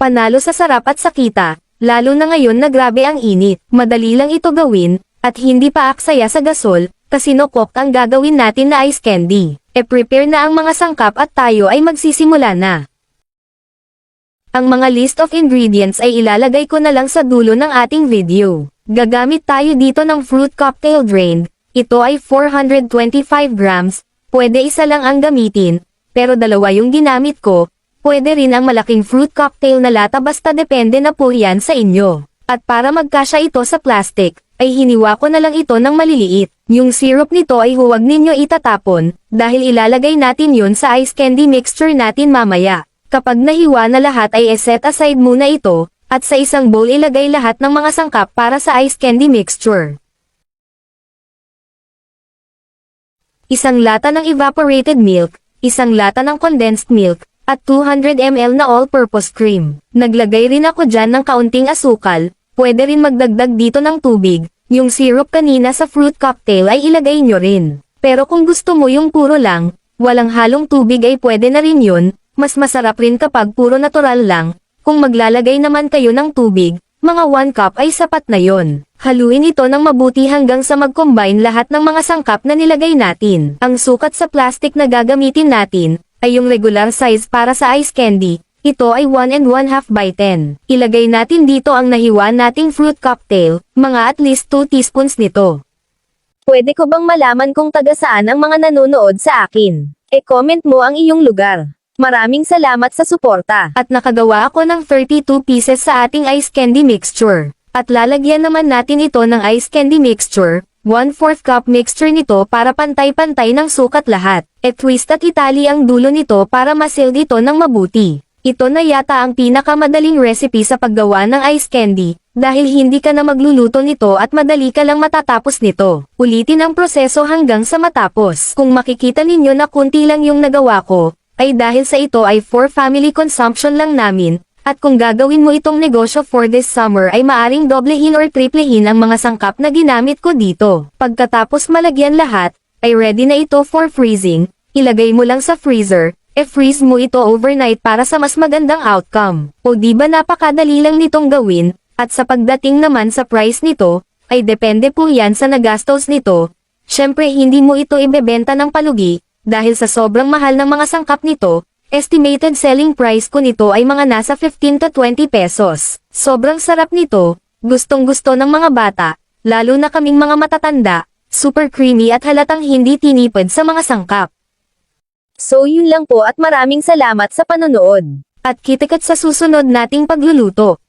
Panalo sa sarap at sakita, lalo na ngayon na grabe ang init. Madali lang ito gawin, at hindi pa aksaya sa gasol, kasinokok ang gagawin natin na ice candy. E-prepare na ang mga sangkap at tayo ay magsisimula na. Ang mga list of ingredients ay ilalagay ko na lang sa dulo ng ating video. Gagamit tayo dito ng fruit cocktail drained. Ito ay 425 grams, pwede isa lang ang gamitin, pero dalawa yung ginamit ko. Pwede rin ang malaking fruit cocktail na lata basta depende na po yan sa inyo. At para magkasya ito sa plastic, ay hiniwa ko na lang ito ng maliliit. Yung syrup nito ay huwag ninyo itatapon, dahil ilalagay natin yun sa ice candy mixture natin mamaya. Kapag nahiwa na lahat ay set aside muna ito, at sa isang bowl ilagay lahat ng mga sangkap para sa ice candy mixture. Isang lata ng evaporated milk, isang lata ng condensed milk, at 200 ml na all-purpose cream. Naglagay rin ako dyan ng kaunting asukal, pwede rin magdagdag dito ng tubig, yung syrup kanina sa fruit cocktail ay ilagay nyo rin. Pero kung gusto mo yung puro lang, walang halong tubig ay pwede na rin yun, mas masarap rin kapag puro natural lang. Kung maglalagay naman kayo ng tubig, mga 1 cup ay sapat na yon. Haluin ito ng mabuti hanggang sa mag-combine lahat ng mga sangkap na nilagay natin. Ang sukat sa plastic na gagamitin natin, ay yung regular size para sa ice candy. Ito ay 1 1/2 by 10. Ilagay natin dito ang nahiwa nating fruit cocktail, mga at least 2 teaspoons nito. Pwede ko bang malaman kung taga saan ang mga nanonood sa akin? E-comment mo ang iyong lugar. Maraming salamat sa suporta. At nakagawa ako ng 32 pieces sa ating ice candy mixture. At lalagyan naman natin ito ng ice candy mixture, 1/4 cup mixture nito para pantay-pantay ng sukat lahat. E-twist at itali ang dulo nito para ma-seal ito ng mabuti. Ito na yata ang pinakamadaling recipe sa paggawa ng ice candy, dahil hindi ka na magluluto nito at madali ka lang matatapos nito. Ulitin ang proseso hanggang sa matapos. Kung makikita ninyo na kunti lang yung nagawa ko, ay dahil sa ito ay for family consumption lang namin, at kung gagawin mo itong negosyo for this summer ay maaring doblehin or triplehin ang mga sangkap na ginamit ko dito. Pagkatapos malagyan lahat, ay ready na ito for freezing, ilagay mo lang sa freezer, e-freeze mo ito overnight para sa mas magandang outcome. O di ba napakadali lang nitong gawin, at sa pagdating naman sa price nito, ay depende po yan sa nagastos nito. Syempre hindi mo ito ibebenta ng palugi, dahil sa sobrang mahal ng mga sangkap nito, estimated selling price ko nito ay mga nasa 15 to 20 pesos. Sobrang sarap nito, gustong-gusto ng mga bata, lalo na kaming mga matatanda, super creamy at halatang hindi tinipid sa mga sangkap. So yun lang po at maraming salamat sa panonood. At kita-kits sa susunod nating pagluluto.